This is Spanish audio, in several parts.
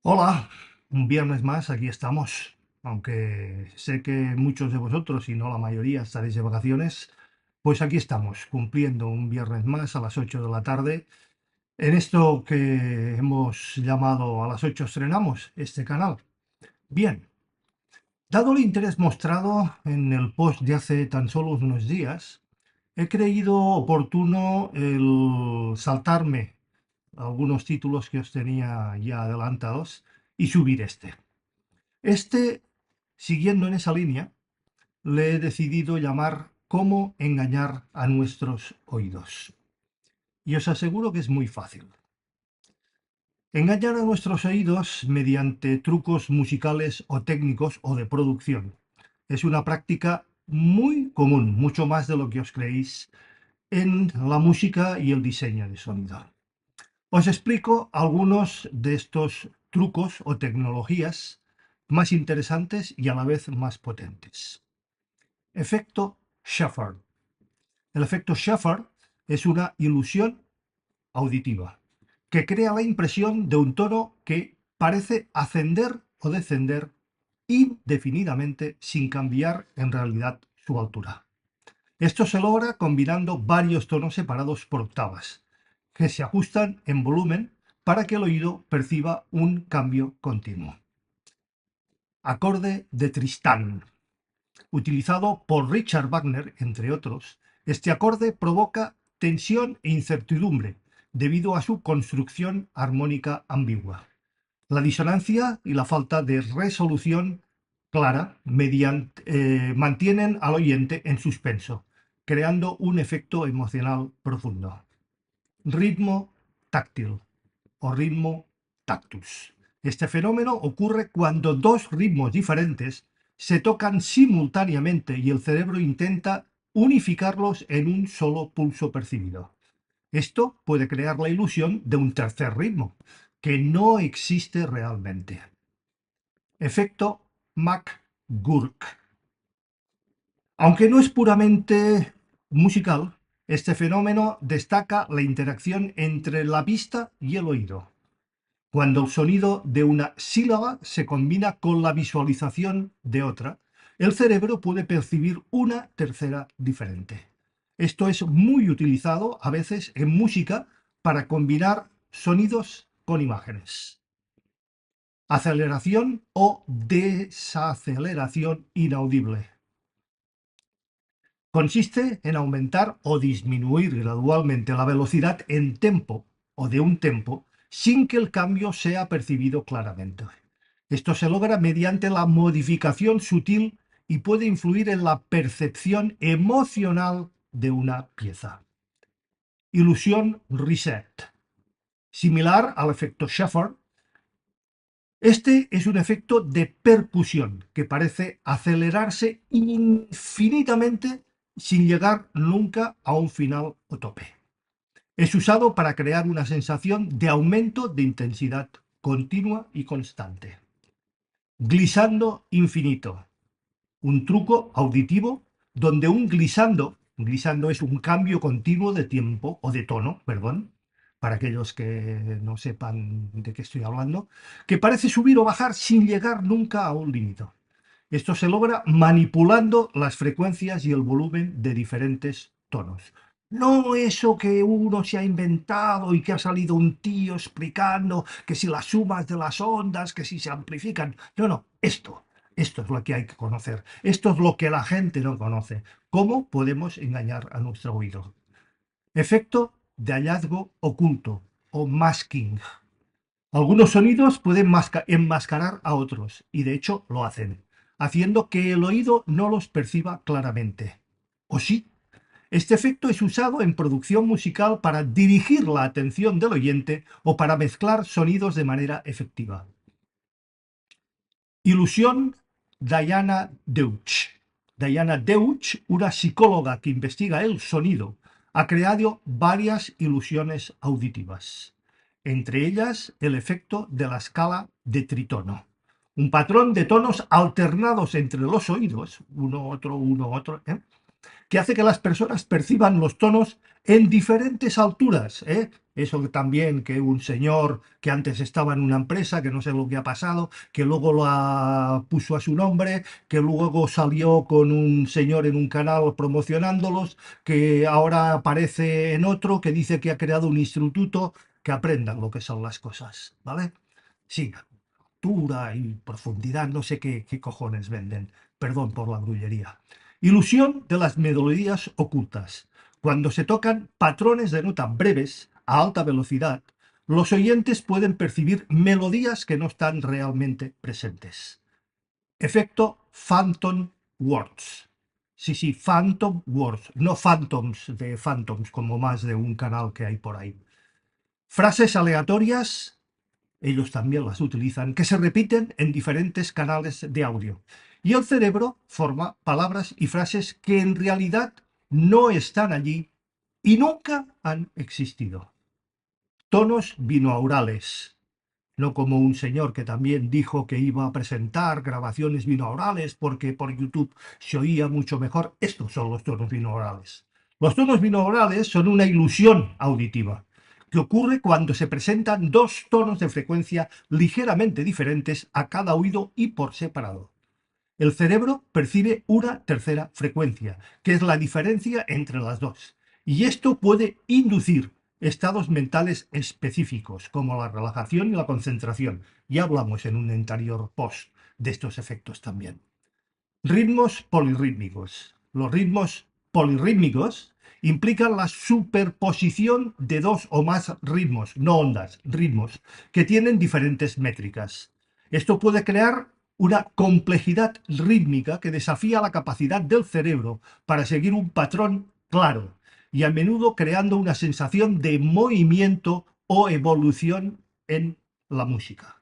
Hola, un viernes más, aquí estamos. Aunque sé que muchos de vosotros, y no la mayoría, estaréis de vacaciones, pues aquí estamos, cumpliendo un viernes más a las 8 de la tarde. En esto que hemos llamado A las 8 estrenamos este canal. Bien, dado el interés mostrado en el post de hace tan solo unos días, he creído oportuno el saltarme algunos títulos que os tenía ya adelantados y subir este. Este, siguiendo en esa línea, le he decidido llamar Cómo engañar a nuestros oídos. Y os aseguro que es muy fácil. Engañar a nuestros oídos mediante trucos musicales o técnicos o de producción. Es una práctica muy común, mucho más de lo que os creéis, en la música y el diseño de sonido. Os explico algunos de estos trucos o tecnologías más interesantes y a la vez más potentes. Efecto Shepard. El efecto Shepard es una ilusión auditiva que crea la impresión de un tono que parece ascender o descender indefinidamente sin cambiar en realidad su altura. Esto se logra combinando varios tonos separados por octavas, que se ajustan en volumen para que el oído perciba un cambio continuo. Acorde de Tristán. Utilizado por Richard Wagner, entre otros, este acorde provoca tensión e incertidumbre debido a su construcción armónica ambigua. La disonancia y la falta de resolución clara mantienen al oyente en suspenso, creando un efecto emocional profundo. Ritmo táctil o ritmo tactus. Este fenómeno ocurre cuando dos ritmos diferentes se tocan simultáneamente y el cerebro intenta unificarlos en un solo pulso percibido. Esto puede crear la ilusión de un tercer ritmo, que no existe realmente. Efecto McGurk. Aunque no es puramente musical, este fenómeno destaca la interacción entre la vista y el oído, cuando el sonido de una sílaba se combina con la visualización de otra, el cerebro puede percibir una tercera diferente. Esto es muy utilizado a veces en música para combinar sonidos con imágenes. Aceleración o desaceleración inaudible. Consiste en aumentar o disminuir gradualmente la velocidad en tempo o de un tempo sin que el cambio sea percibido claramente. Esto se logra mediante la modificación sutil y puede influir en la percepción emocional de una pieza. Ilusión reset. Similar al efecto Shepard, este es un efecto de percusión que parece acelerarse infinitamente sin llegar nunca a un final o tope. Es usado para crear una sensación de aumento de intensidad continua y constante. Glissando infinito, un truco auditivo donde glissando es un cambio continuo de tiempo o de tono, perdón, para aquellos que no sepan de qué estoy hablando, que parece subir o bajar sin llegar nunca a un límite. Esto se logra manipulando las frecuencias y el volumen de diferentes tonos. No eso que uno se ha inventado y que ha salido un tío explicando que si las sumas de las ondas, que si se amplifican. No, no, esto. Esto es lo que hay que conocer. Esto es lo que la gente no conoce. ¿Cómo podemos engañar a nuestro oído? Efecto de hallazgo oculto o masking. Algunos sonidos pueden enmascarar a otros, y de hecho lo hacen, haciendo que el oído no los perciba claramente. ¿O sí? Este efecto es usado en producción musical para dirigir la atención del oyente o para mezclar sonidos de manera efectiva. Ilusión Diana Deutsch. Diana Deutsch, una psicóloga que investiga el sonido, ha creado varias ilusiones auditivas, entre ellas el efecto de la escala de tritono, un patrón de tonos alternados entre los oídos, uno, otro, ¿eh? que hace que las personas perciban los tonos en diferentes alturas, ¿eh? Eso también que un señor que antes estaba en una empresa, que no sé lo que ha pasado, que luego la puso a su nombre, que luego salió con un señor en un canal promocionándolos, que ahora aparece en otro, que dice que ha creado un instituto, que aprendan lo que son las cosas, ¿vale? Sí, altura y profundidad, no sé qué cojones venden, perdón por la grullería. Ilusión de las melodías ocultas. Cuando se tocan patrones de nota breves a alta velocidad, los oyentes pueden percibir melodías que no están realmente presentes. Efecto Phantom Words. Sí, sí, Phantom Words, no Phantoms de Phantoms, como más de un canal que hay por ahí. Frases aleatorias, ellos también las utilizan, que se repiten en diferentes canales de audio. Y el cerebro forma palabras y frases que en realidad no están allí y nunca han existido. Tonos binaurales, no como un señor que también dijo que iba a presentar grabaciones binaurales porque por YouTube se oía mucho mejor. Estos son los tonos binaurales. Los tonos binaurales son una ilusión auditiva que ocurre cuando se presentan dos tonos de frecuencia ligeramente diferentes a cada oído y por separado. El cerebro percibe una tercera frecuencia, que es la diferencia entre las dos, y esto puede inducir estados mentales específicos, como la relajación y la concentración. Ya hablamos en un anterior post de estos efectos también. Ritmos polirrítmicos. Los ritmos polirrítmicos implican la superposición de dos o más ritmos, no ondas, ritmos, que tienen diferentes métricas. Esto puede crear una complejidad rítmica que desafía la capacidad del cerebro para seguir un patrón claro y a menudo creando una sensación de movimiento o evolución en la música.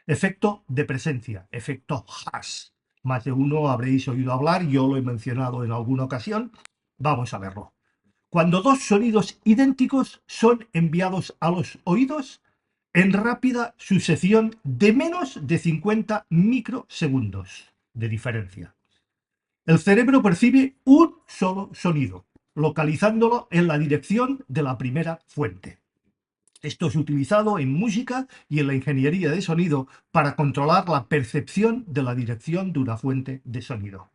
Efecto de presencia, efecto Haas. Más de uno habréis oído hablar, yo lo he mencionado en alguna ocasión. Vamos a verlo. Cuando dos sonidos idénticos son enviados a los oídos en rápida sucesión de menos de 50 microsegundos de diferencia. El cerebro percibe un solo sonido, localizándolo en la dirección de la primera fuente. Esto es utilizado en música y en la ingeniería de sonido para controlar la percepción de la dirección de una fuente de sonido.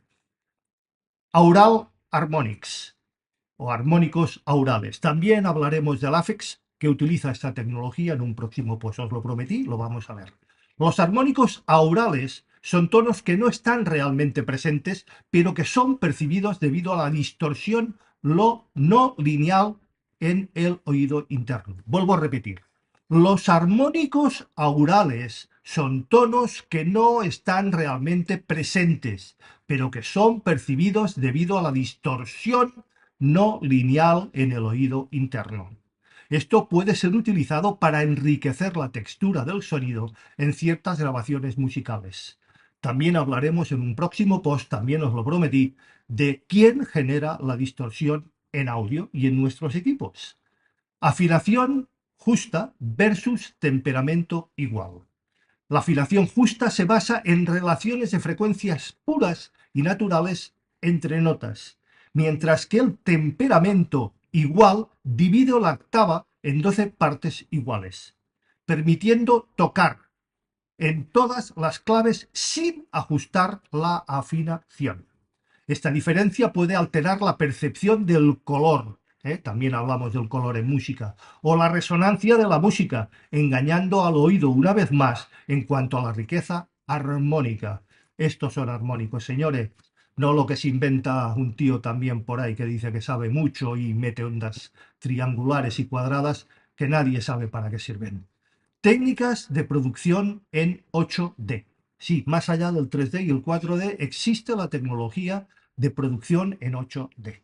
Aural Harmonics o armónicos aurales. También hablaremos del AFEX, que utiliza esta tecnología en un próximo post, os lo prometí, lo vamos a ver. Los armónicos aurales son tonos que no están realmente presentes, pero que son percibidos debido a la distorsión no lineal en el oído interno. Vuelvo a repetir. Los armónicos aurales son tonos que no están realmente presentes, pero que son percibidos debido a la distorsión no lineal en el oído interno. Esto puede ser utilizado para enriquecer la textura del sonido en ciertas grabaciones musicales. También hablaremos en un próximo post, también os lo prometí, de quién genera la distorsión en audio y en nuestros equipos. Afinación justa versus temperamento igual. La afinación justa se basa en relaciones de frecuencias puras y naturales entre notas, mientras que el temperamento igual divide la octava en 12 partes iguales, permitiendo tocar en todas las claves sin ajustar la afinación. Esta diferencia puede alterar la percepción del color, también hablamos del color en música, o la resonancia de la música, engañando al oído una vez más en cuanto a la riqueza armónica. Estos son armónicos, señores, no lo que se inventa un tío también por ahí que dice que sabe mucho y mete ondas triangulares y cuadradas que nadie sabe para qué sirven. Técnicas de producción en 8D. Sí, más allá del 3D y el 4D existe la tecnología de producción en 8D.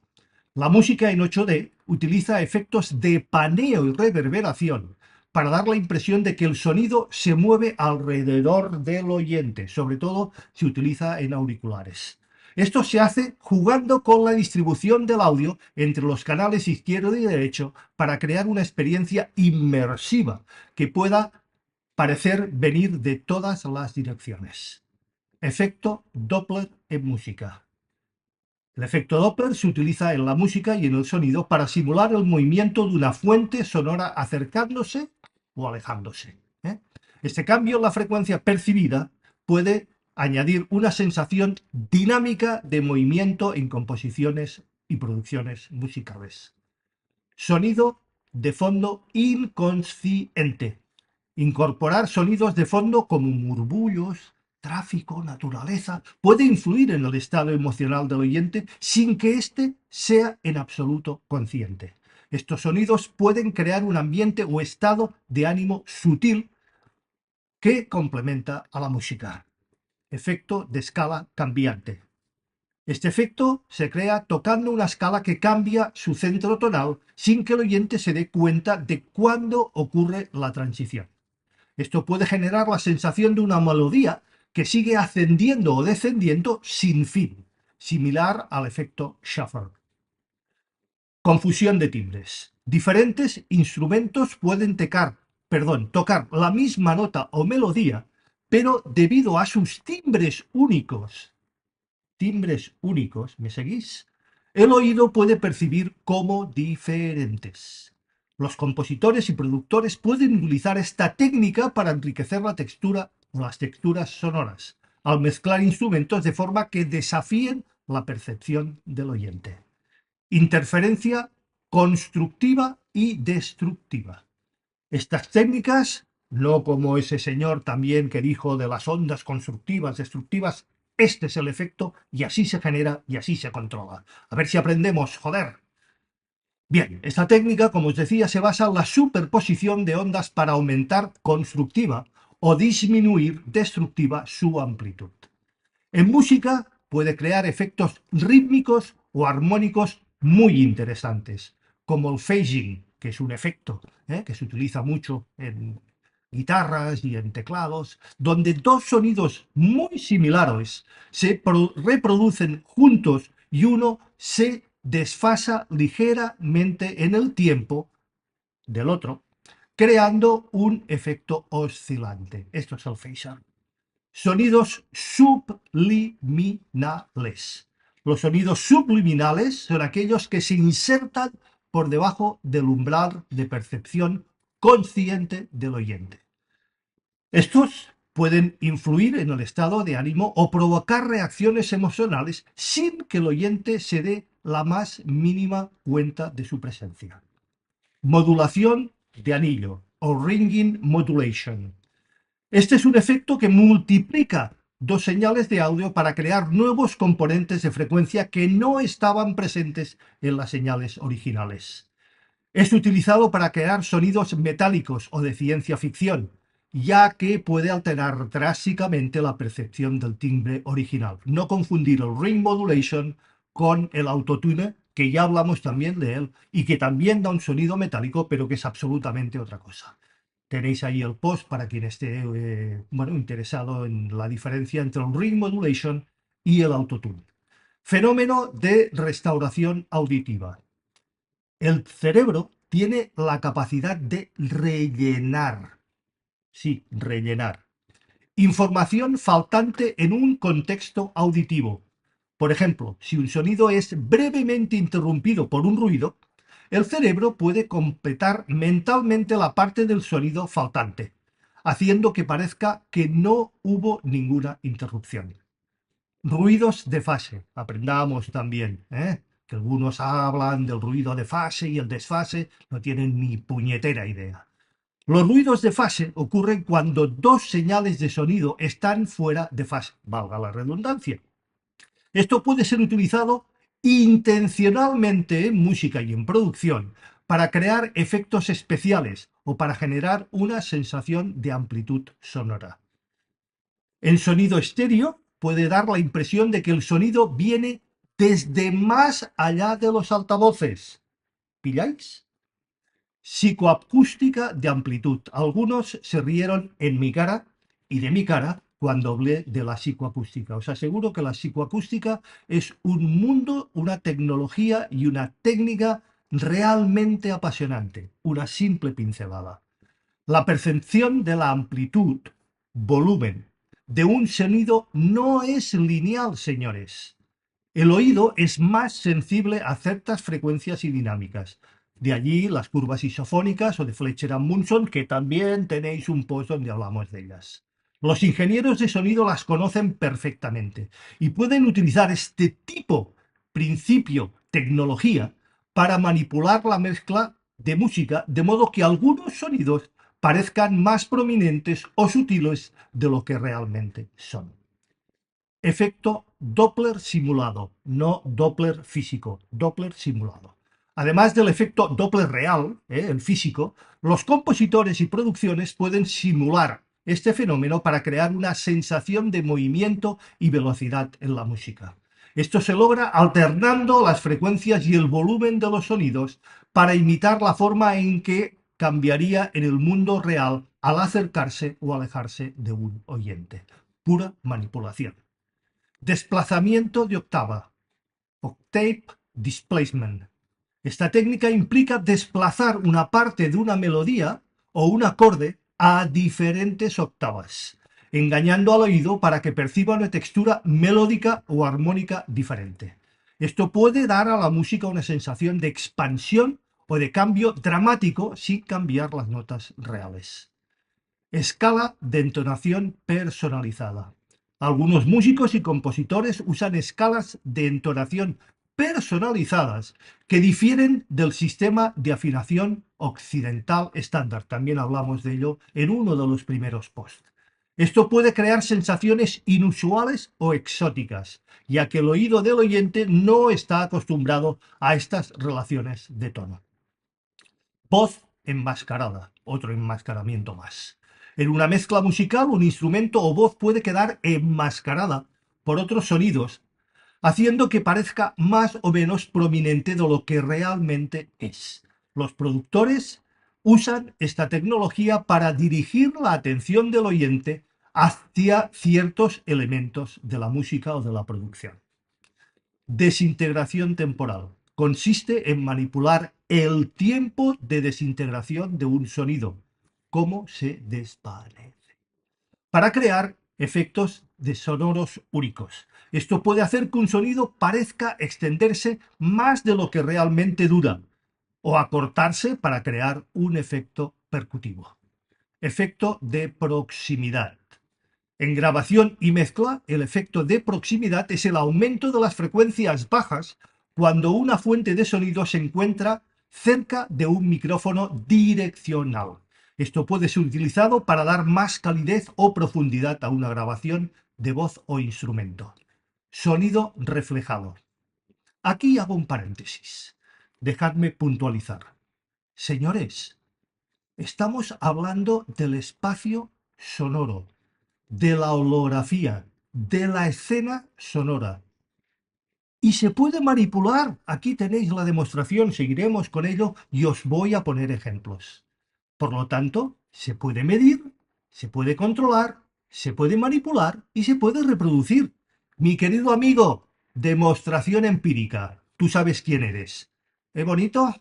La música en 8D utiliza efectos de paneo y reverberación para dar la impresión de que el sonido se mueve alrededor del oyente, sobre todo si utiliza en auriculares. Esto se hace jugando con la distribución del audio entre los canales izquierdo y derecho para crear una experiencia inmersiva que pueda parecer venir de todas las direcciones. Efecto Doppler en música. El efecto Doppler se utiliza en la música y en el sonido para simular el movimiento de una fuente sonora acercándose o alejándose, ¿eh? Este cambio en la frecuencia percibida puede añadir una sensación dinámica de movimiento en composiciones y producciones musicales. Sonido de fondo inconsciente. Incorporar sonidos de fondo como murmullos, tráfico, naturaleza, puede influir en el estado emocional del oyente sin que éste sea en absoluto consciente. Estos sonidos pueden crear un ambiente o estado de ánimo sutil que complementa a la música. Efecto de escala cambiante. Este efecto se crea tocando una escala que cambia su centro tonal sin que el oyente se dé cuenta de cuándo ocurre la transición. Esto puede generar la sensación de una melodía que sigue ascendiendo o descendiendo sin fin, similar al efecto shuffle. Confusión de timbres. Diferentes instrumentos pueden tocar la misma nota o melodía, pero debido a sus timbres únicos, ¿me seguís? El oído puede percibir como diferentes. Los compositores y productores pueden utilizar esta técnica para enriquecer la textura o las texturas sonoras, al mezclar instrumentos de forma que desafíen la percepción del oyente. Interferencia constructiva y destructiva. Estas técnicas, no como ese señor también que dijo de las ondas constructivas, destructivas, este es el efecto y así se genera y así se controla. A ver si aprendemos, joder. Bien, esta técnica, como os decía, se basa en la superposición de ondas para aumentar constructiva o disminuir destructiva su amplitud. En música puede crear efectos rítmicos o armónicos muy interesantes, como el phasing, que es un efecto que se utiliza mucho en guitarras y en teclados, donde dos sonidos muy similares se reproducen juntos y uno se desfasa ligeramente en el tiempo del otro, creando un efecto oscilante. Esto es el phasing. Sonidos subliminales. Los sonidos subliminales son aquellos que se insertan por debajo del umbral de percepción consciente del oyente. Estos pueden influir en el estado de ánimo o provocar reacciones emocionales sin que el oyente se dé la más mínima cuenta de su presencia. Modulación de anillo o ringing modulation. Este es un efecto que multiplica dos señales de audio para crear nuevos componentes de frecuencia que no estaban presentes en las señales originales. Es utilizado para crear sonidos metálicos o de ciencia ficción, ya que puede alterar drásticamente la percepción del timbre original. No confundir el ring modulation con el autotune, que ya hablamos también de él, y que también da un sonido metálico, pero que es absolutamente otra cosa. Tenéis ahí el post para quien esté interesado en la diferencia entre el ring modulation y el autotune. Fenómeno de restauración auditiva. El cerebro tiene la capacidad de rellenar, sí, rellenar, información faltante en un contexto auditivo. Por ejemplo, si un sonido es brevemente interrumpido por un ruido, el cerebro puede completar mentalmente la parte del sonido faltante, haciendo que parezca que no hubo ninguna interrupción. Ruidos de fase, aprendamos también, que algunos hablan del ruido de fase y el desfase, no tienen ni puñetera idea. Los ruidos de fase ocurren cuando dos señales de sonido están fuera de fase, valga la redundancia. Esto puede ser utilizado intencionalmente en música y en producción para crear efectos especiales o para generar una sensación de amplitud sonora. En sonido estéreo puede dar la impresión de que el sonido viene desde más allá de los altavoces. ¿Pilláis? Psicoacústica de amplitud. Algunos se rieron en mi cara y de mi cara cuando hablé de la psicoacústica. Os aseguro que la psicoacústica es un mundo, una tecnología y una técnica realmente apasionante. Una simple pincelada. La percepción de la amplitud, volumen, de un sonido no es lineal, señores. El oído es más sensible a ciertas frecuencias y dinámicas. De allí las curvas isofónicas o de Fletcher and Munson, que también tenéis un post donde hablamos de ellas. Los ingenieros de sonido las conocen perfectamente y pueden utilizar este tipo, principio, tecnología, para manipular la mezcla de música, de modo que algunos sonidos parezcan más prominentes o sutiles de lo que realmente son. Efecto Doppler simulado, no Doppler físico, Doppler simulado. Además del efecto Doppler real, el físico, los compositores y producciones pueden simular este fenómeno para crear una sensación de movimiento y velocidad en la música. Esto se logra alternando las frecuencias y el volumen de los sonidos para imitar la forma en que cambiaría en el mundo real al acercarse o alejarse de un oyente. Pura manipulación. Desplazamiento de octava, octave displacement. Esta técnica implica desplazar una parte de una melodía o un acorde a diferentes octavas, engañando al oído para que perciba una textura melódica o armónica diferente. Esto puede dar a la música una sensación de expansión o de cambio dramático sin cambiar las notas reales. Escala de entonación personalizada. Algunos músicos y compositores usan escalas de entonación personalizadas que difieren del sistema de afinación occidental estándar. También hablamos de ello en uno de los primeros posts. Esto puede crear sensaciones inusuales o exóticas, ya que el oído del oyente no está acostumbrado a estas relaciones de tono. Voz enmascarada, otro enmascaramiento más. En una mezcla musical, un instrumento o voz puede quedar enmascarada por otros sonidos, haciendo que parezca más o menos prominente de lo que realmente es. Los productores usan esta tecnología para dirigir la atención del oyente hacia ciertos elementos de la música o de la producción. Desintegración temporal. Consiste en manipular el tiempo de desintegración de un sonido, cómo se desvanece, para crear efectos de sonoros únicos. Esto puede hacer que un sonido parezca extenderse más de lo que realmente dura o acortarse para crear un efecto percutivo. Efecto de proximidad. En grabación y mezcla, el efecto de proximidad es el aumento de las frecuencias bajas cuando una fuente de sonido se encuentra cerca de un micrófono direccional. Esto puede ser utilizado para dar más calidez o profundidad a una grabación de voz o instrumento. Sonido reflejado. Aquí hago un paréntesis. Dejadme puntualizar. Señores, estamos hablando del espacio sonoro, de la holografía, de la escena sonora. Y se puede manipular. Aquí tenéis la demostración, seguiremos con ello y os voy a poner ejemplos. Por lo tanto, se puede medir, se puede controlar, se puede manipular y se puede reproducir. Mi querido amigo, demostración empírica. Tú sabes quién eres. ¿Es bonito?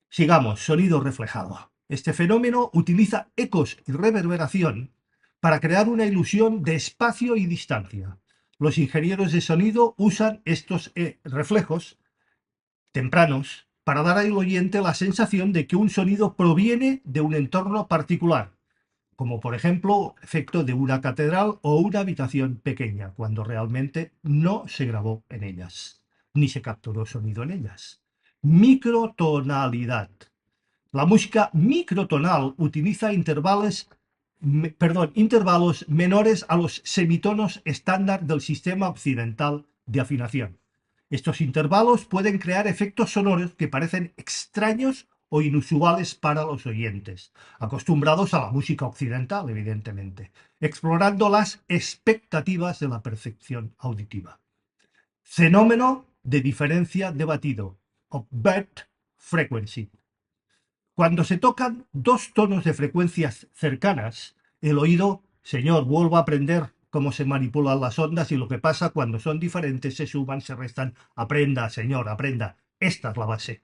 Sigamos, sonido reflejado. Este fenómeno utiliza ecos y reverberación para crear una ilusión de espacio y distancia. Los ingenieros de sonido usan estos reflejos tempranos para dar al oyente la sensación de que un sonido proviene de un entorno particular, como por ejemplo efecto de una catedral o una habitación pequeña, cuando realmente no se grabó en ellas, ni se capturó sonido en ellas. Microtonalidad. La música microtonal utiliza intervalos menores a los semitonos estándar del sistema occidental de afinación. Estos intervalos pueden crear efectos sonoros que parecen extraños o inusuales para los oyentes, acostumbrados a la música occidental, evidentemente, explorando las expectativas de la percepción auditiva. Fenómeno de diferencia de batido, o bed frequency. Cuando se tocan dos tonos de frecuencias cercanas, el oído, señor, vuelvo a aprender cómo se manipulan las ondas y lo que pasa cuando son diferentes, se suman, se restan. Aprenda, señor, aprenda. Esta es la base.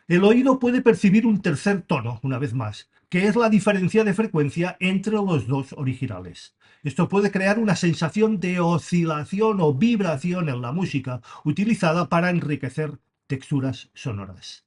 El oído puede percibir un tercer tono, una vez más, que es la diferencia de frecuencia entre los dos originales. Esto puede crear una sensación de oscilación o vibración en la música, utilizada para enriquecer texturas sonoras.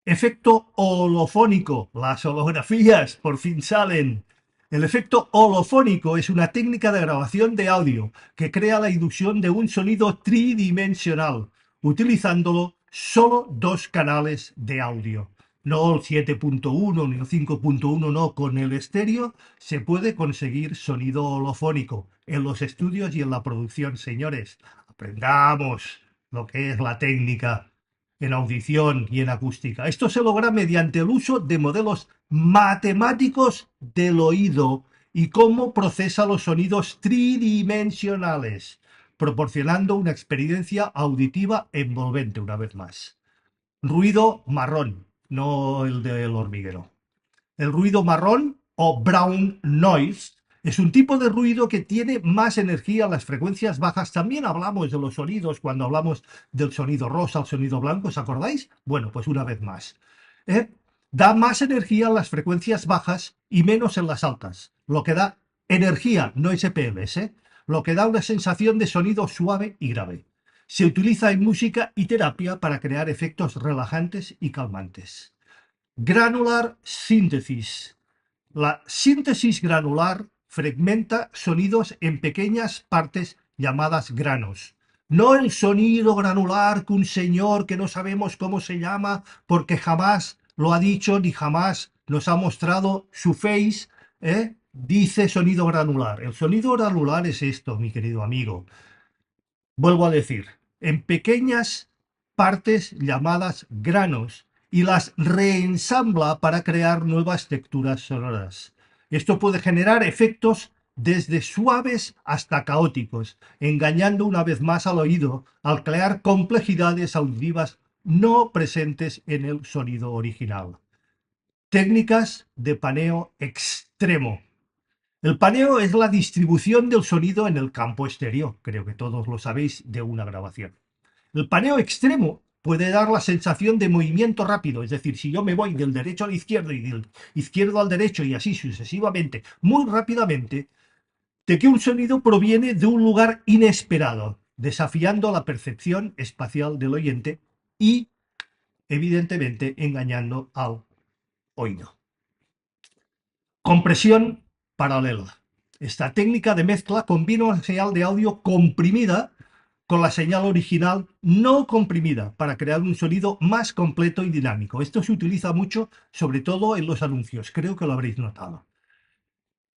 Efecto holofónico. Las holografías por fin salen. El efecto holofónico es una técnica de grabación de audio que crea la ilusión de un sonido tridimensional, utilizándolo solo dos canales de audio. No el 7.1 ni el 5.1, no, con el estéreo se puede conseguir sonido holofónico en los estudios y en la producción, señores. Aprendamos lo que es la técnica en audición y en acústica. Esto se logra mediante el uso de modelos matemáticos del oído y cómo procesa los sonidos tridimensionales, proporcionando una experiencia auditiva envolvente una vez más. Ruido marrón, no el del hormiguero. El ruido marrón o brown noise es un tipo de ruido que tiene más energía en las frecuencias bajas. También hablamos de los sonidos cuando hablamos del sonido rosa, el sonido blanco, ¿os acordáis? Bueno, pues una vez más. ¿Eh? Da más energía en las frecuencias bajas y menos en las altas, lo que da energía, no SPLs, lo que da una sensación de sonido suave y grave. Se utiliza en música y terapia para crear efectos relajantes y calmantes. Granular Synthesis. La síntesis granular fragmenta sonidos en pequeñas partes llamadas granos. No el sonido granular que un señor que no sabemos cómo se llama porque jamás lo ha dicho ni jamás nos ha mostrado su face, dice sonido granular. El sonido granular es esto, mi querido amigo. Vuelvo a decir, en pequeñas partes llamadas granos y las reensambla para crear nuevas texturas sonoras. Esto puede generar efectos desde suaves hasta caóticos, engañando una vez más al oído al crear complejidades auditivas no presentes en el sonido original. Técnicas de paneo extremo. El paneo es la distribución del sonido en el campo estéreo, creo que todos lo sabéis de una grabación. El paneo extremo puede dar la sensación de movimiento rápido, es decir, si yo me voy del derecho al izquierdo y del izquierdo al derecho y así sucesivamente, muy rápidamente, de que un sonido proviene de un lugar inesperado, desafiando la percepción espacial del oyente y, evidentemente, engañando al oído. Compresión paralela. Esta técnica de mezcla combina una señal de audio comprimida con la señal original no comprimida para crear un sonido más completo y dinámico. Esto se utiliza mucho, sobre todo en los anuncios, creo que lo habréis notado.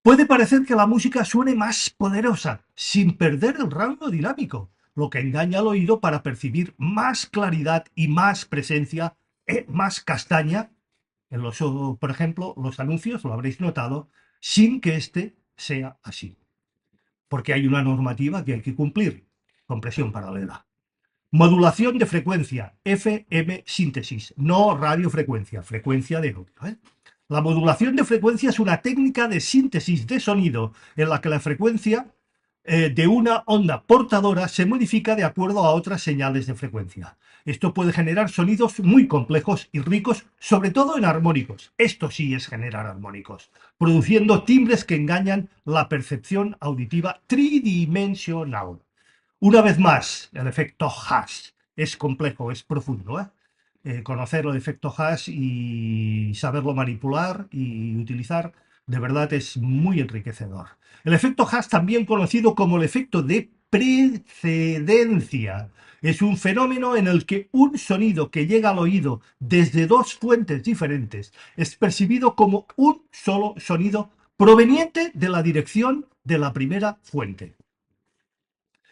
Puede parecer que la música suene más poderosa, sin perder el rango dinámico, lo que engaña al oído para percibir más claridad y más presencia, más castaña en los, por ejemplo, los anuncios, lo habréis notado, sin que este sea así. Porque hay una normativa que hay que cumplir. Compresión paralela. Modulación de frecuencia, FM síntesis, no radiofrecuencia, frecuencia de audio. La modulación de frecuencia es una técnica de síntesis de sonido en la que la frecuencia de una onda portadora se modifica de acuerdo a otras señales de frecuencia. Esto puede generar sonidos muy complejos y ricos, sobre todo en armónicos. Esto sí es generar armónicos, produciendo timbres que engañan la percepción auditiva tridimensional. Una vez más, el efecto hash es complejo, es profundo. Conocer el efecto hash y saberlo manipular y utilizar, de verdad es muy enriquecedor. El efecto hash, también conocido como el efecto de precedencia, es un fenómeno en el que un sonido que llega al oído desde dos fuentes diferentes es percibido como un solo sonido proveniente de la dirección de la primera fuente.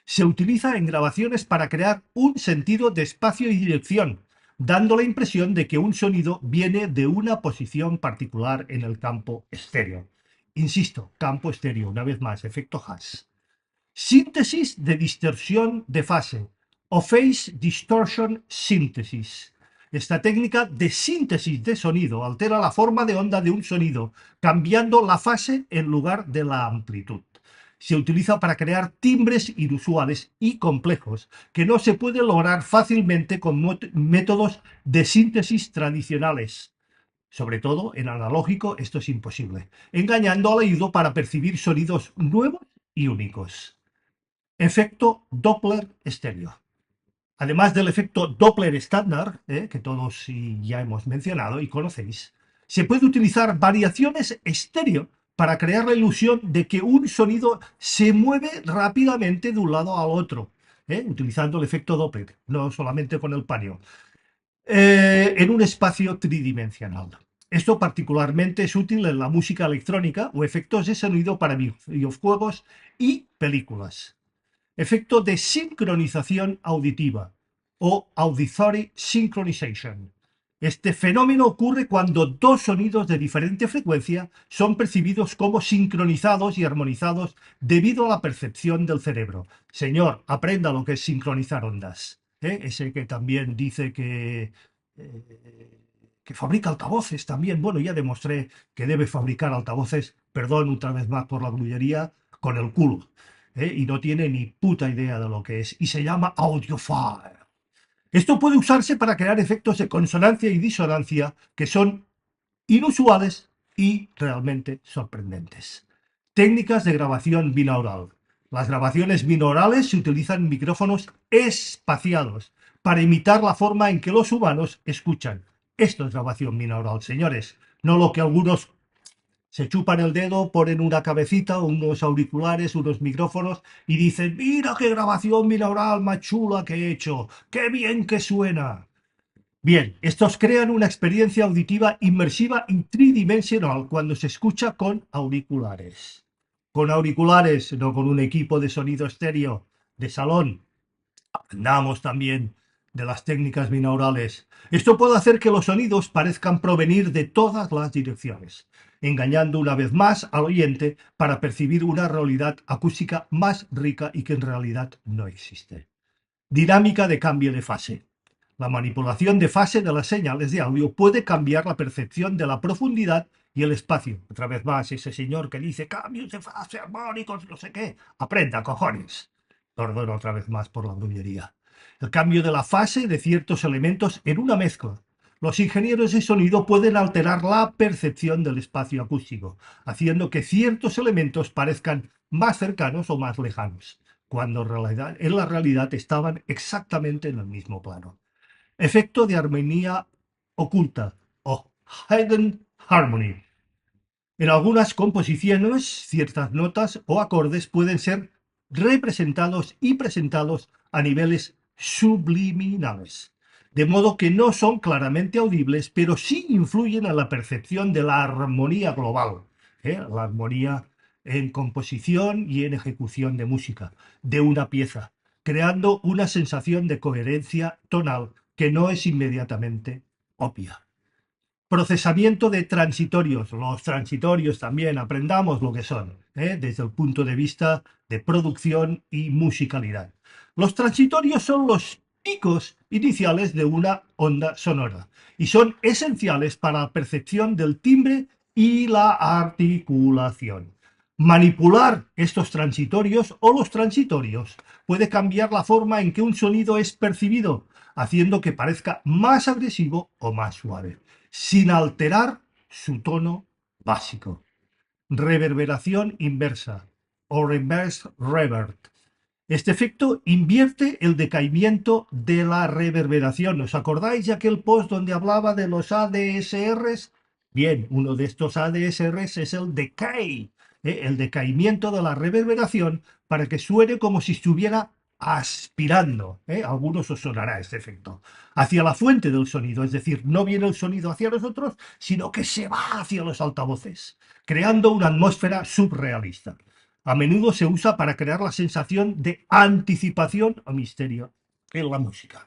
Se utiliza en grabaciones para crear un sentido de espacio y dirección, dando la impresión de que un sonido viene de una posición particular en el campo estéreo. Insisto, campo estéreo, una vez más, efecto hash. Síntesis de distorsión de fase o Phase Distortion Synthesis. Esta técnica de síntesis de sonido altera la forma de onda de un sonido, cambiando la fase en lugar de la amplitud. se utiliza para crear timbres inusuales y complejos que no se pueden lograr fácilmente con métodos de síntesis tradicionales. Sobre todo en analógico esto es imposible, engañando al oído para percibir sonidos nuevos y únicos. Efecto Doppler estéreo. Además del efecto Doppler estándar, que todos ya hemos mencionado y conocéis, se puede utilizar variaciones estéreo para crear la ilusión de que un sonido se mueve rápidamente de un lado al otro, utilizando el efecto Doppler, no solamente con el paneo, en un espacio tridimensional. Esto particularmente es útil en la música electrónica o efectos de sonido para videojuegos y películas. Efecto de sincronización auditiva o auditory synchronization. Este fenómeno ocurre cuando dos sonidos de diferente frecuencia son percibidos como sincronizados y armonizados debido a la percepción del cerebro. Señor, aprenda lo que es sincronizar ondas. Ese que también dice que fabrica altavoces también. Bueno, ya demostré que debe fabricar altavoces, perdón otra vez más por la grullería, con el culo. Y no tiene ni puta idea de lo que es. Y se llama audiophile. Esto puede usarse para crear efectos de consonancia y disonancia que son inusuales y realmente sorprendentes. Técnicas de grabación binaural. Las grabaciones binaurales se utilizan micrófonos espaciados para imitar la forma en que los humanos escuchan. Esto es grabación binaural, señores, no lo que algunos se chupan el dedo, ponen una cabecita, unos auriculares, unos micrófonos y dicen, mira qué grabación binaural más chula que he hecho, qué bien que suena. Bien, estos crean una experiencia auditiva inmersiva y tridimensional cuando se escucha con auriculares. Con auriculares, no con un equipo de sonido estéreo de salón. Aprendamos también de las técnicas binaurales. Esto puede hacer que los sonidos parezcan provenir de todas las direcciones, engañando una vez más al oyente para percibir una realidad acústica más rica y que en realidad no existe. Dinámica de cambio de fase. La manipulación de fase de las señales de audio puede cambiar la percepción de la profundidad y el espacio. Otra vez más, ese señor que dice cambios de fase armónicos, no sé qué. Aprenda, cojones. Perdón otra vez más por la grullería. El cambio de la fase de ciertos elementos en una mezcla. Los ingenieros de sonido pueden alterar la percepción del espacio acústico, haciendo que ciertos elementos parezcan más cercanos o más lejanos, cuando en la realidad estaban exactamente en el mismo plano. Efecto de armonía oculta o hidden harmony. En algunas composiciones, ciertas notas o acordes pueden ser representados y presentados a niveles subliminales, de modo que no son claramente audibles, pero sí influyen en la percepción de la armonía global, la armonía en composición y en ejecución de música, de una pieza, creando una sensación de coherencia tonal que no es inmediatamente obvia. Procesamiento de transitorios. Los transitorios también aprendamos lo que son, desde el punto de vista de producción y musicalidad. Los transitorios son los picos iniciales de una onda sonora y son esenciales para la percepción del timbre y la articulación. Manipular estos transitorios o los transitorios puede cambiar la forma en que un sonido es percibido, haciendo que parezca más agresivo o más suave, sin alterar su tono básico. Reverberación inversa o reverse reverb. Este efecto invierte el decaimiento de la reverberación. ¿Os acordáis de aquel post donde hablaba de los ADSRs? Bien, uno de estos ADSRs es el decay, el decaimiento de la reverberación para que suene como si estuviera aspirando. A algunos os sonará este efecto. Hacia la fuente del sonido, es decir, no viene el sonido hacia nosotros, sino que se va hacia los altavoces, creando una atmósfera surrealista. A menudo se usa para crear la sensación de anticipación o misterio en la música.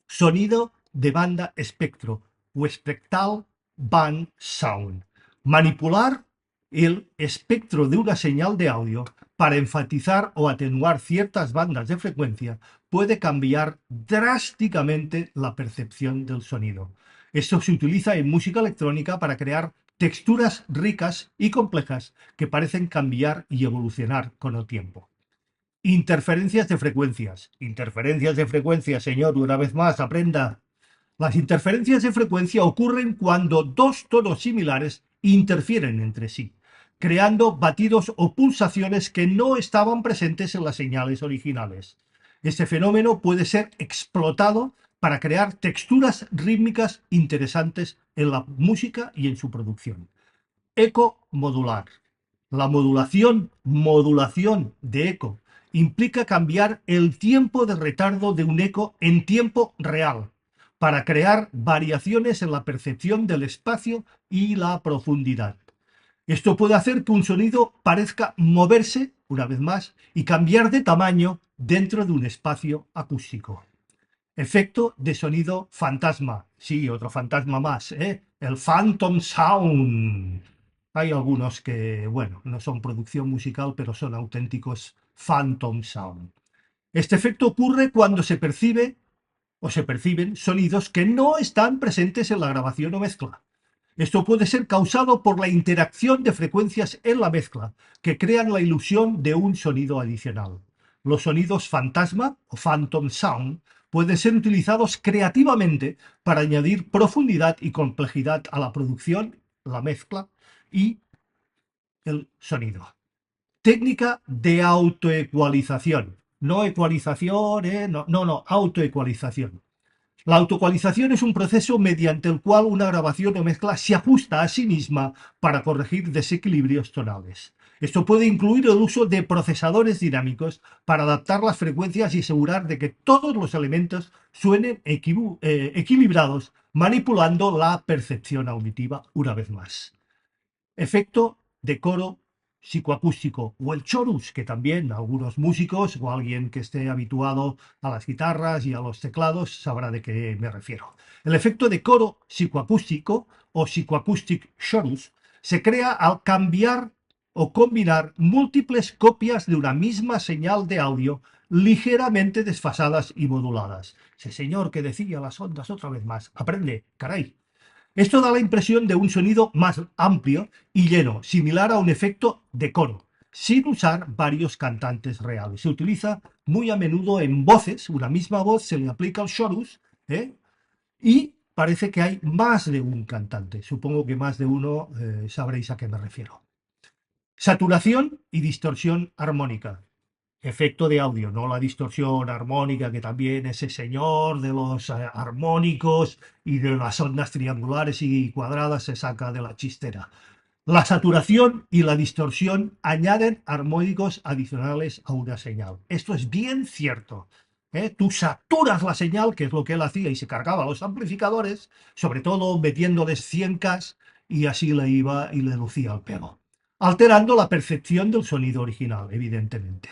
Sonido de banda espectro o spectral band sound. Manipular el espectro de una señal de audio para enfatizar o atenuar ciertas bandas de frecuencia puede cambiar drásticamente la percepción del sonido. Esto se utiliza en música electrónica para crear texturas ricas y complejas que parecen cambiar y evolucionar con el tiempo. Interferencias de frecuencias. Interferencias de frecuencias, señor, una vez más, aprenda. Las interferencias de frecuencia ocurren cuando dos tonos similares interfieren entre sí, creando batidos o pulsaciones que no estaban presentes en las señales originales. Este fenómeno puede ser explotado para crear texturas rítmicas interesantes en la música y en su producción. Eco modular. La modulación de eco implica cambiar el tiempo de retardo de un eco en tiempo real para crear variaciones en la percepción del espacio y la profundidad. Esto puede hacer que un sonido parezca moverse, una vez más, y cambiar de tamaño dentro de un espacio acústico. Efecto de sonido fantasma. Sí, otro fantasma más, ¿eh? El Phantom Sound. Hay algunos que, bueno, no son producción musical, pero son auténticos Phantom Sound. Este efecto ocurre cuando se percibe o se perciben sonidos que no están presentes en la grabación o mezcla. Esto puede ser causado por la interacción de frecuencias en la mezcla, que crean la ilusión de un sonido adicional. Los sonidos fantasma o phantom sound pueden ser utilizados creativamente para añadir profundidad y complejidad a la producción, la mezcla y el sonido. Técnica de autoecualización. No ecualización, no, autoecualización. La autoecualización es un proceso mediante el cual una grabación o mezcla se ajusta a sí misma para corregir desequilibrios tonales. Esto puede incluir el uso de procesadores dinámicos para adaptar las frecuencias y asegurar de que todos los elementos suenen equilibrados, manipulando la percepción auditiva una vez más. Efecto de coro psicoacústico o el chorus, que también algunos músicos o alguien que esté habituado a las guitarras y a los teclados sabrá de qué me refiero. El efecto de coro psicoacústico o psychoacoustic chorus se crea al cambiar o combinar múltiples copias de una misma señal de audio ligeramente desfasadas y moduladas. Ese señor que decía las ondas otra vez más. Aprende, caray. Esto da la impresión de un sonido más amplio y lleno, similar a un efecto de coro, sin usar varios cantantes reales. Se utiliza muy a menudo en voces, una misma voz se le aplica el chorus, ¿eh? Y parece que hay más de un cantante. Supongo que más de uno sabréis a qué me refiero. Saturación y distorsión armónica. Efecto de audio, no la distorsión armónica, que también ese señor de los armónicos y de las ondas triangulares y cuadradas se saca de la chistera. La saturación y la distorsión añaden armónicos adicionales a una señal. Esto es bien cierto. Tú saturas la señal, que es lo que él hacía, y se cargaba los amplificadores, sobre todo metiéndoles 100K y así le iba y le lucía el pelo, alterando la percepción del sonido original, evidentemente.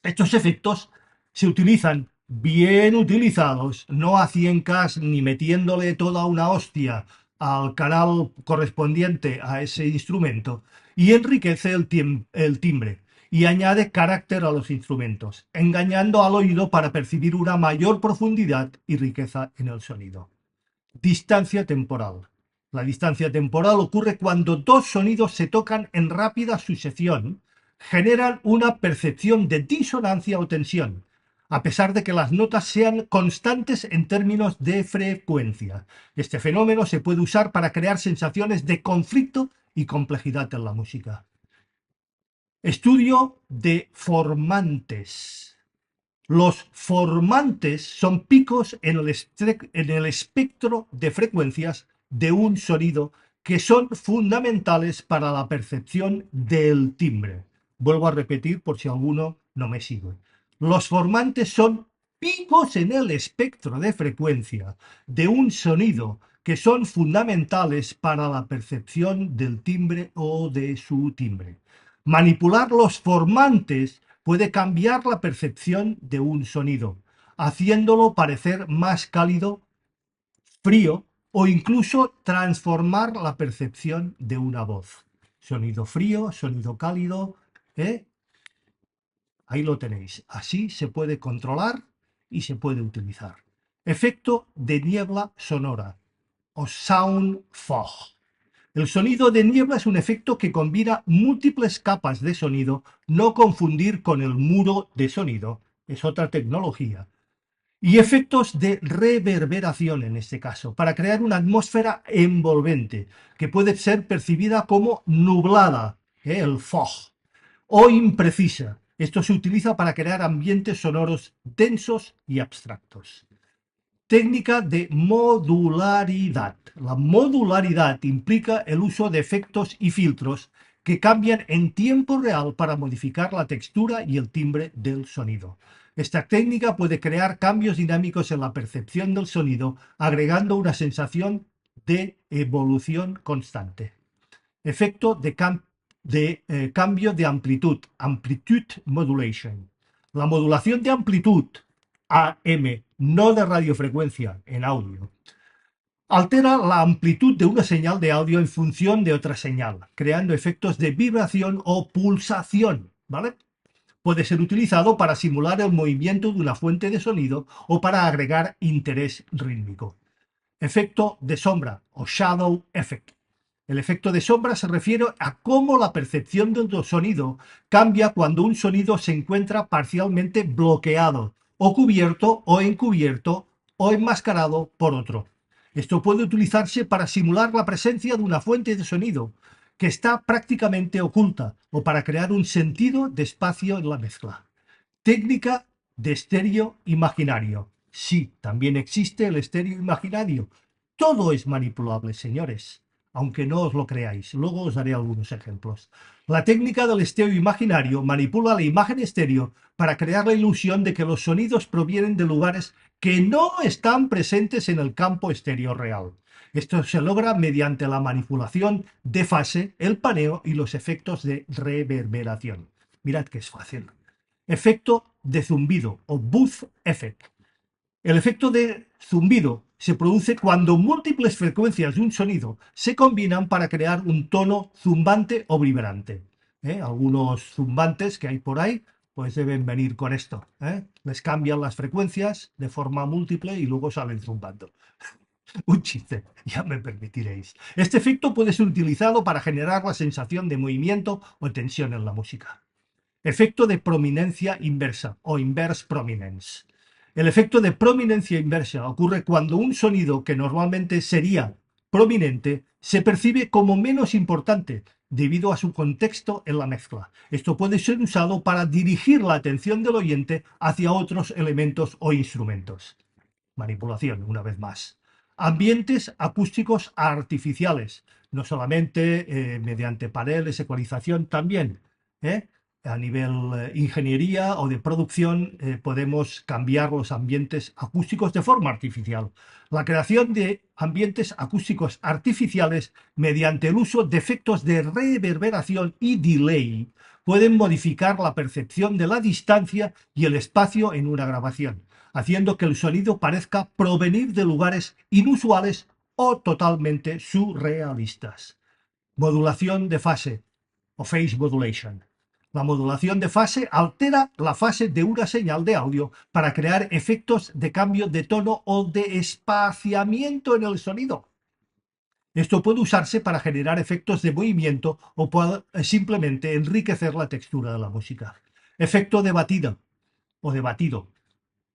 Estos efectos se utilizan bien utilizados, no a 100K ni metiéndole toda una hostia al canal correspondiente a ese instrumento, y enriquece el timbre y añade carácter a los instrumentos, engañando al oído para percibir una mayor profundidad y riqueza en el sonido. Distancia temporal. La distancia temporal ocurre cuando dos sonidos se tocan en rápida sucesión, generan una percepción de disonancia o tensión, a pesar de que las notas sean constantes en términos de frecuencia. Este fenómeno se puede usar para crear sensaciones de conflicto y complejidad en la música. Estudio de formantes. Los formantes son picos en el espectro de frecuencias de un sonido que son fundamentales para la percepción del timbre. Vuelvo a repetir por si alguno no me sigue. Los formantes son picos en el espectro de frecuencia de un sonido que son fundamentales para la percepción del timbre o de su timbre. Manipular los formantes puede cambiar la percepción de un sonido, haciéndolo parecer más cálido, frío o incluso transformar la percepción de una voz. Sonido frío, sonido cálido, ¿eh? Ahí lo tenéis. Así se puede controlar y se puede utilizar. Efecto de niebla sonora o sound fog. El sonido de niebla es un efecto que combina múltiples capas de sonido, no confundir con el muro de sonido, es otra tecnología. Y efectos de reverberación en este caso, para crear una atmósfera envolvente, que puede ser percibida como nublada, el fog, o imprecisa. Esto se utiliza para crear ambientes sonoros densos y abstractos. Técnica de modularidad. La modularidad implica el uso de efectos y filtros que cambian en tiempo real para modificar la textura y el timbre del sonido. Esta técnica puede crear cambios dinámicos en la percepción del sonido, agregando una sensación de evolución constante. Efecto de cambio de amplitud, amplitude modulation. La modulación de amplitud, AM, no de radiofrecuencia en audio, altera la amplitud de una señal de audio en función de otra señal, creando efectos de vibración o pulsación, ¿vale? Puede ser utilizado para simular el movimiento de una fuente de sonido o para agregar interés rítmico. Efecto de sombra o shadow effect. El efecto de sombra se refiere a cómo la percepción del sonido cambia cuando un sonido se encuentra parcialmente bloqueado, o cubierto, o encubierto, o enmascarado por otro. Esto puede utilizarse para simular la presencia de una fuente de sonido que está prácticamente oculta, o para crear un sentido de espacio en la mezcla. Técnica de estéreo imaginario. Sí, también existe el estéreo imaginario. Todo es manipulable, señores, aunque no os lo creáis. Luego os daré algunos ejemplos. La técnica del estéreo imaginario manipula la imagen estéreo para crear la ilusión de que los sonidos provienen de lugares que no están presentes en el campo estéreo real. Esto se logra mediante la manipulación de fase, el paneo y los efectos de reverberación. Mirad que es fácil. Efecto de zumbido o buzz effect. El efecto de zumbido se produce cuando múltiples frecuencias de un sonido se combinan para crear un tono zumbante o vibrante. Algunos zumbantes que hay por ahí pues deben venir con esto. Les cambian las frecuencias de forma múltiple y luego salen zumbando. Un chiste, ya me permitiréis. Este efecto puede ser utilizado para generar la sensación de movimiento o tensión en la música. Efecto de prominencia inversa o inverse prominence. El efecto de prominencia inversa ocurre cuando un sonido que normalmente sería prominente se percibe como menos importante debido a su contexto en la mezcla. Esto puede ser usado para dirigir la atención del oyente hacia otros elementos o instrumentos. Manipulación, una vez más. Ambientes acústicos artificiales, no solamente mediante paneles, ecualización, también. A nivel ingeniería o de producción podemos cambiar los ambientes acústicos de forma artificial. La creación de ambientes acústicos artificiales mediante el uso de efectos de reverberación y delay pueden modificar la percepción de la distancia y el espacio en una grabación, haciendo que el sonido parezca provenir de lugares inusuales o totalmente surrealistas. Modulación de fase o phase modulation. La modulación de fase altera la fase de una señal de audio para crear efectos de cambio de tono o de espaciamiento en el sonido. Esto puede usarse para generar efectos de movimiento o puede simplemente enriquecer la textura de la música. Efecto de batida o de batido.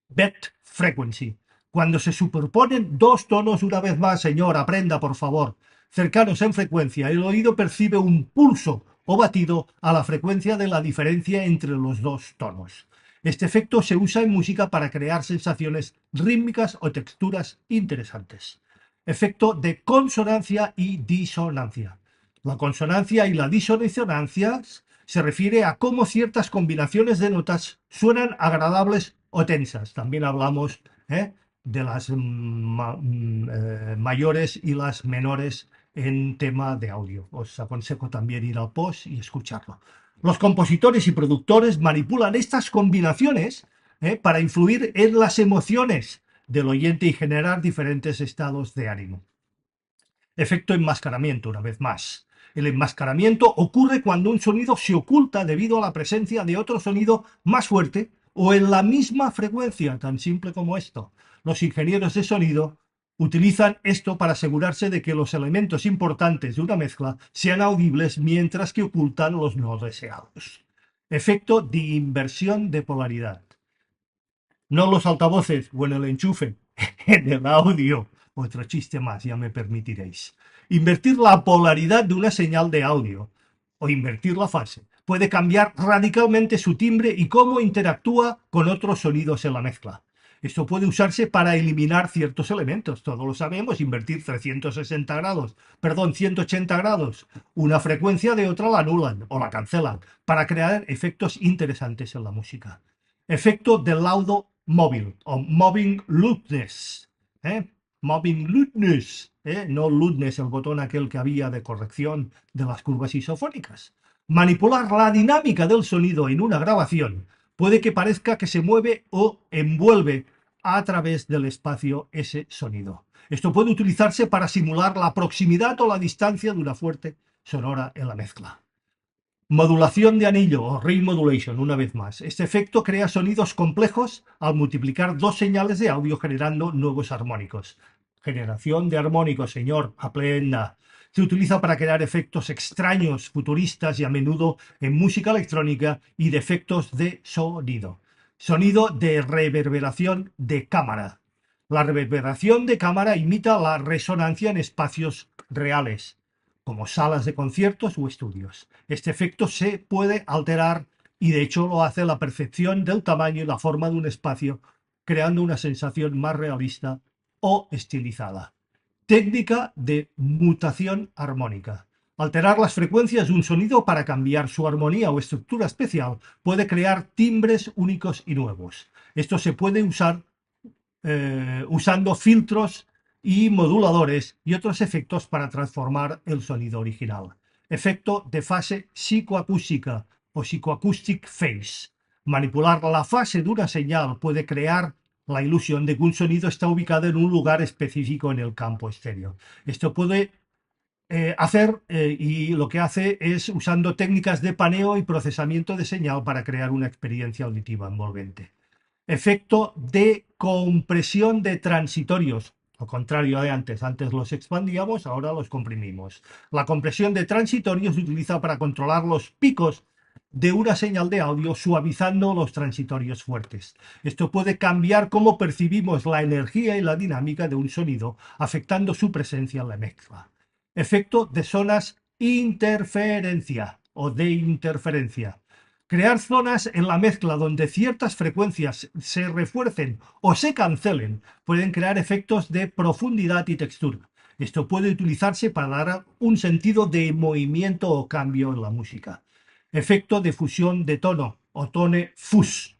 Bed frequency. Cuando se superponen dos tonos, una vez más, señor, aprenda por favor, cercanos en frecuencia, el oído percibe un pulso o batido a la frecuencia de la diferencia entre los dos tonos. Este efecto se usa en música para crear sensaciones rítmicas o texturas interesantes. Efecto de consonancia y disonancia. La consonancia y la disonancia se refiere a cómo ciertas combinaciones de notas suenan agradables o tensas. También hablamos de las mayores y las menores en tema de audio. Os aconsejo también ir al post y escucharlo. Los compositores y productores manipulan estas combinaciones para influir en las emociones del oyente y generar diferentes estados de ánimo. Efecto enmascaramiento, una vez más. El enmascaramiento ocurre cuando un sonido se oculta debido a la presencia de otro sonido más fuerte o en la misma frecuencia, tan simple como esto. Los ingenieros de sonido Utilizan esto para asegurarse de que los elementos importantes de una mezcla sean audibles mientras que ocultan los no deseados. Efecto de inversión de polaridad. No los altavoces o en el enchufe, en el audio. Otro chiste más, ya me permitiréis. Invertir la polaridad de una señal de audio o invertir la fase puede cambiar radicalmente su timbre y cómo interactúa con otros sonidos en la mezcla. Esto puede usarse para eliminar ciertos elementos, todos lo sabemos, invertir 360 grados, perdón, 180 grados, una frecuencia de otra la anulan o la cancelan para crear efectos interesantes en la música. Efecto de laudo móvil o moving loudness. Moving loudness. No loudness, el botón aquel que había de corrección de las curvas isofónicas. Manipular la dinámica del sonido en una grabación puede que parezca que se mueve o envuelve a través del espacio ese sonido. Esto puede utilizarse para simular la proximidad o la distancia de una fuente sonora en la mezcla. Modulación de anillo o ring modulation, una vez más. Este efecto crea sonidos complejos al multiplicar dos señales de audio generando nuevos armónicos. Generación de armónicos, señor, aprenda. Se utiliza para crear efectos extraños, futuristas y a menudo en música electrónica y de efectos de sonido. Sonido de reverberación de cámara. La reverberación de cámara imita la resonancia en espacios reales, como salas de conciertos o estudios. Este efecto se puede alterar y de hecho lo hace la percepción del tamaño y la forma de un espacio, creando una sensación más realista o estilizada. Técnica de mutación armónica. Alterar las frecuencias de un sonido para cambiar su armonía o estructura especial puede crear timbres únicos y nuevos. Esto se puede usar usando filtros y moduladores y otros efectos para transformar el sonido original. Efecto de fase psicoacústica o psychoacoustic phase. Manipular la fase de una señal puede crear la ilusión de que un sonido está ubicado en un lugar específico en el campo estéreo. Esto puede y lo que hace es usando técnicas de paneo y procesamiento de señal para crear una experiencia auditiva envolvente. Efecto de compresión de transitorios. Lo contrario de antes. Antes los expandíamos, ahora los comprimimos. La compresión de transitorios se utiliza para controlar los picos de una señal de audio suavizando los transitorios fuertes. Esto puede cambiar cómo percibimos la energía y la dinámica de un sonido, afectando su presencia en la mezcla. Efecto de zonas interferencia o de interferencia. Crear zonas en la mezcla donde ciertas frecuencias se refuercen o se cancelen pueden crear efectos de profundidad y textura. Esto puede utilizarse para dar un sentido de movimiento o cambio en la música. Efecto de fusión de tono o tone fuzz.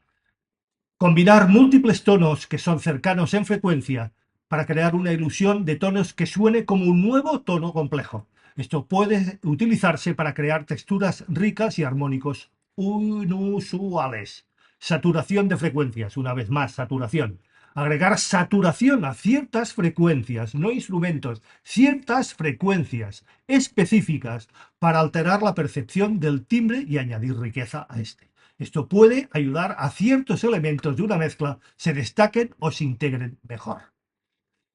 Combinar múltiples tonos que son cercanos en frecuencia para crear una ilusión de tonos que suene como un nuevo tono complejo. Esto puede utilizarse para crear texturas ricas y armónicos inusuales. Saturación de frecuencias, una vez más, saturación. Agregar saturación a ciertas frecuencias, no instrumentos, ciertas frecuencias específicas para alterar la percepción del timbre y añadir riqueza a este. Esto puede ayudar a ciertos elementos de una mezcla se destaquen o se integren mejor.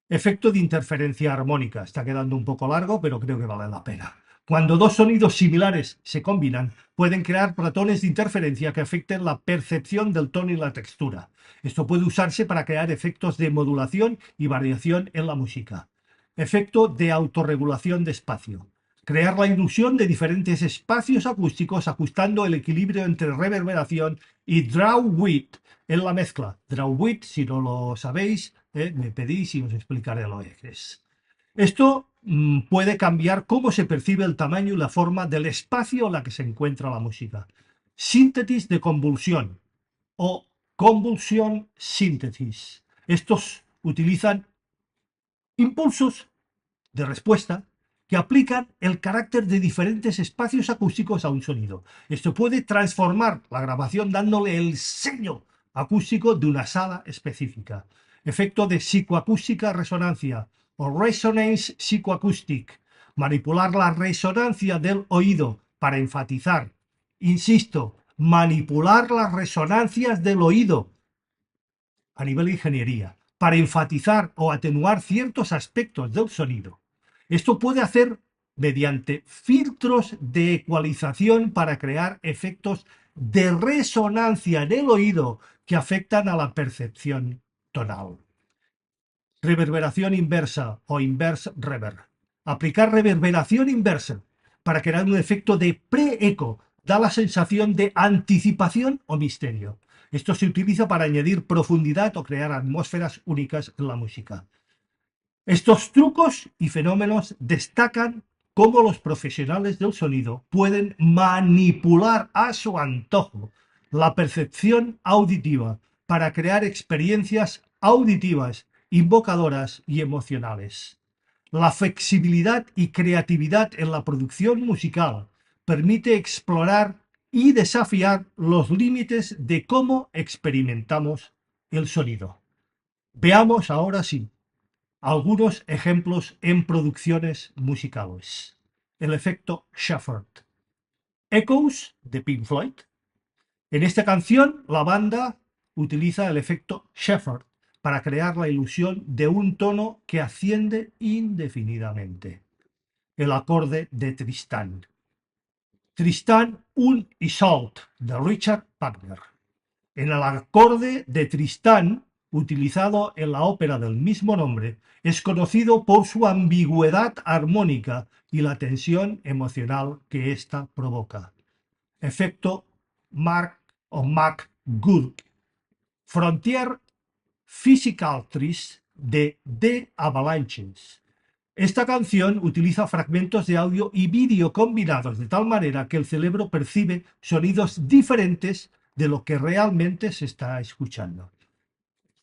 Efecto de interferencia armónica. Está quedando un poco largo, pero creo que vale la pena. Cuando dos sonidos similares se combinan, pueden crear patrones de interferencia que afecten la percepción del tono y la textura. Esto puede usarse para crear efectos de modulación y variación en la música. Efecto de autorregulación de espacio. Crear la ilusión de diferentes espacios acústicos ajustando el equilibrio entre reverberación y draw width en la mezcla. Draw width, si no lo sabéis, me pedís y os explicaré lo que es. Esto puede cambiar cómo se percibe el tamaño y la forma del espacio en la que se encuentra la música. Síntesis de convulsión o convulsión síntesis. Estos utilizan impulsos de respuesta que aplican el carácter de diferentes espacios acústicos a un sonido. Esto puede transformar la grabación dándole el sello acústico de una sala específica. Efecto de psicoacústica resonancia o resonance psychoacoustic. Manipular la resonancia del oído para enfatizar. Insisto, manipular las resonancias del oído a nivel de ingeniería para enfatizar o atenuar ciertos aspectos del sonido. Esto puede hacer mediante filtros de ecualización para crear efectos de resonancia en el oído que afectan a la percepción tonal. Reverberación inversa o inverse reverb. Aplicar reverberación inversa para crear un efecto de pre-eco da la sensación de anticipación o misterio. Esto se utiliza para añadir profundidad o crear atmósferas únicas en la música. Estos trucos y fenómenos destacan cómo los profesionales del sonido pueden manipular a su antojo la percepción auditiva para crear experiencias auditivas, invocadoras y emocionales. La flexibilidad y creatividad en la producción musical permite explorar y desafiar los límites de cómo experimentamos el sonido. Veamos ahora sí algunos ejemplos en producciones musicales. El efecto Shepherd. Echoes de Pink Floyd. En esta canción, la banda utiliza el efecto Shepherd para crear la ilusión de un tono que asciende indefinidamente. El acorde de Tristán. Tristán und Isolde de Richard Wagner. En el acorde de Tristán, utilizado en la ópera del mismo nombre, es conocido por su ambigüedad armónica y la tensión emocional que ésta provoca. Efecto Mark o McGurk. Frontier Physicaltries de The Avalanches. Esta canción utiliza fragmentos de audio y vídeo combinados de tal manera que el cerebro percibe sonidos diferentes de lo que realmente se está escuchando.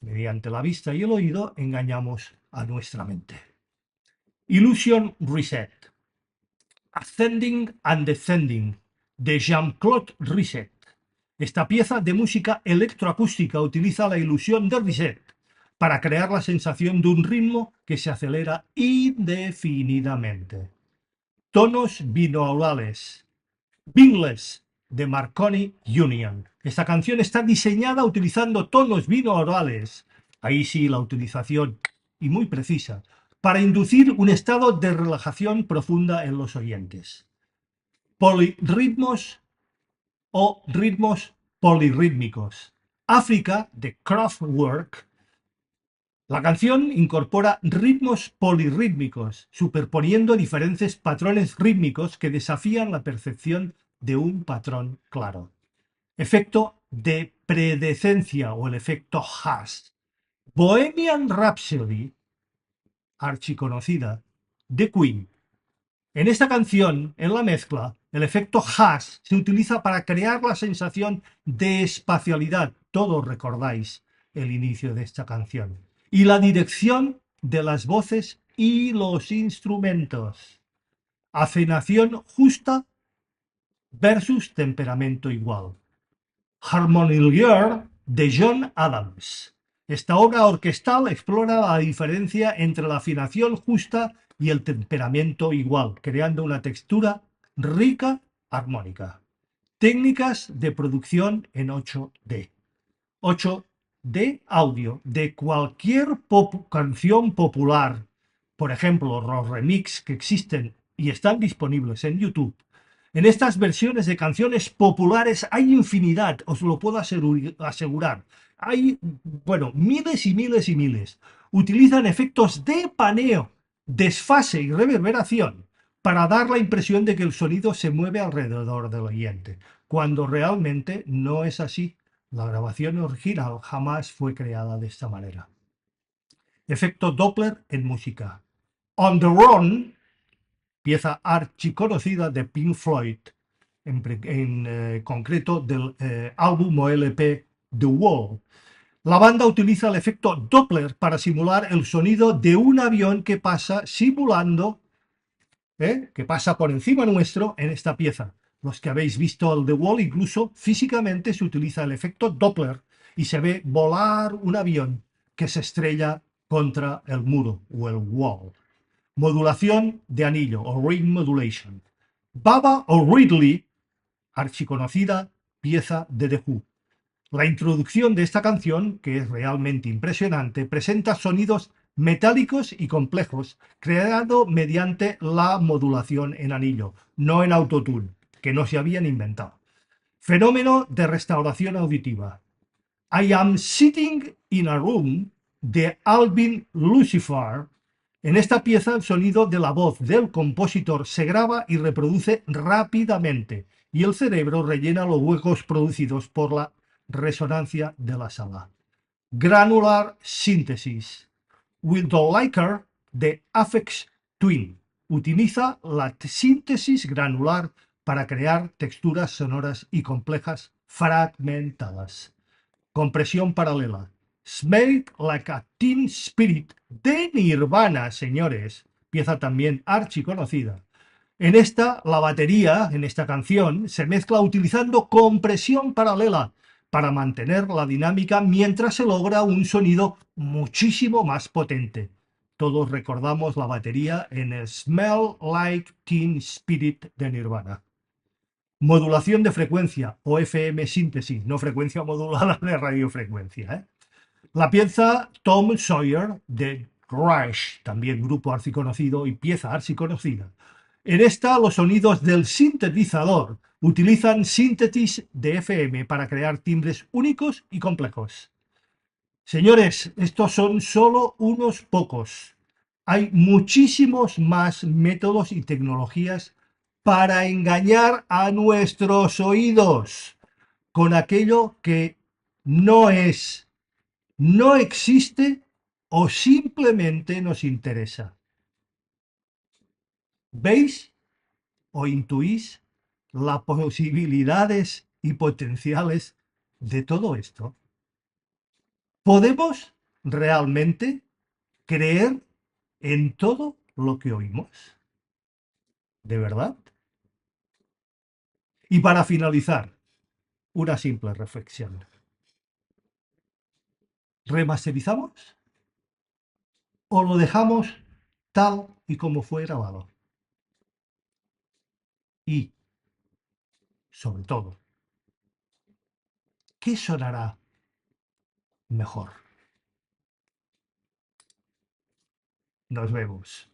Mediante la vista y el oído engañamos a nuestra mente. Illusion Reset. Ascending and Descending de Jean-Claude Risset. Esta pieza de música electroacústica utiliza la ilusión del reset para crear la sensación de un ritmo que se acelera indefinidamente. Tonos binaurales. Bingless de Marconi Union. Esta canción está diseñada utilizando tonos binaurales, ahí sí la utilización y muy precisa, para inducir un estado de relajación profunda en los oyentes. Polirritmos o ritmos polirrítmicos. África de Kraftwerk. La canción incorpora ritmos polirrítmicos, superponiendo diferentes patrones rítmicos que desafían la percepción de un patrón claro. Efecto de predecencia o el efecto Haas. Bohemian Rhapsody, archiconocida, de Queen. En esta canción, en la mezcla, el efecto Haas se utiliza para crear la sensación de espacialidad. Todos recordáis el inicio de esta canción. Y la dirección de las voces y los instrumentos. Afinación justa versus temperamento igual. Harmonieur de John Adams. Esta obra orquestal explora la diferencia entre la afinación justa y el temperamento igual, creando una textura rica, armónica. Técnicas de producción en 8D. 8D audio de cualquier canción popular, por ejemplo, los remix que existen y están disponibles en YouTube. En estas versiones de canciones populares hay infinidad, os lo puedo asegurar. Hay, bueno, miles y miles y miles. Utilizan efectos de paneo, desfase y reverberación para dar la impresión de que el sonido se mueve alrededor del oyente, cuando realmente no es así. La grabación original jamás fue creada de esta manera. Efecto Doppler en música. On the Run, pieza archiconocida de Pink Floyd, en concreto del álbum o LP The Wall. La banda utiliza el efecto Doppler para simular el sonido de un avión que pasa que pasa por encima nuestro en esta pieza. Los que habéis visto el The Wall, incluso físicamente se utiliza el efecto Doppler y se ve volar un avión que se estrella contra el muro o el wall. Modulación de anillo o ring modulation. Baba O'Ridley, archiconocida pieza de The Who. La introducción de esta canción, que es realmente impresionante, presenta sonidos metálicos y complejos, creado mediante la modulación en anillo, no en autotune, que no se habían inventado. Fenómeno de restauración auditiva. I Am Sitting in a Room de Alvin Lucifer. En esta pieza el sonido de la voz del compositor se graba y reproduce rápidamente y el cerebro rellena los huecos producidos por la resonancia de la sala. Granular Synthesis. With the Liker de Aphex Twin. Utiliza la síntesis granular para crear texturas sonoras y complejas fragmentadas. Compresión paralela. Smell Like a Teen Spirit de Nirvana, señores. Pieza también archiconocida. En esta, la batería, en esta canción, se mezcla utilizando compresión paralela para mantener la dinámica mientras se logra un sonido muchísimo más potente. Todos recordamos la batería en el Smell Like Teen Spirit de Nirvana. Modulación de frecuencia o FM síntesis, no frecuencia modulada de radiofrecuencia. La pieza Tom Sawyer de Rush, también grupo archiconocido y pieza archiconocida. En esta, los sonidos del sintetizador utilizan síntesis de FM para crear timbres únicos y complejos. Señores, estos son solo unos pocos. Hay muchísimos más métodos y tecnologías para engañar a nuestros oídos con aquello que no es, no existe o simplemente nos interesa. ¿Veis o intuís las posibilidades y potenciales de todo esto? ¿Podemos realmente creer en todo lo que oímos? ¿De verdad? Y para finalizar, una simple reflexión. ¿Remasterizamos o lo dejamos tal y como fue grabado? Y, sobre todo, ¿qué sonará mejor? Nos vemos.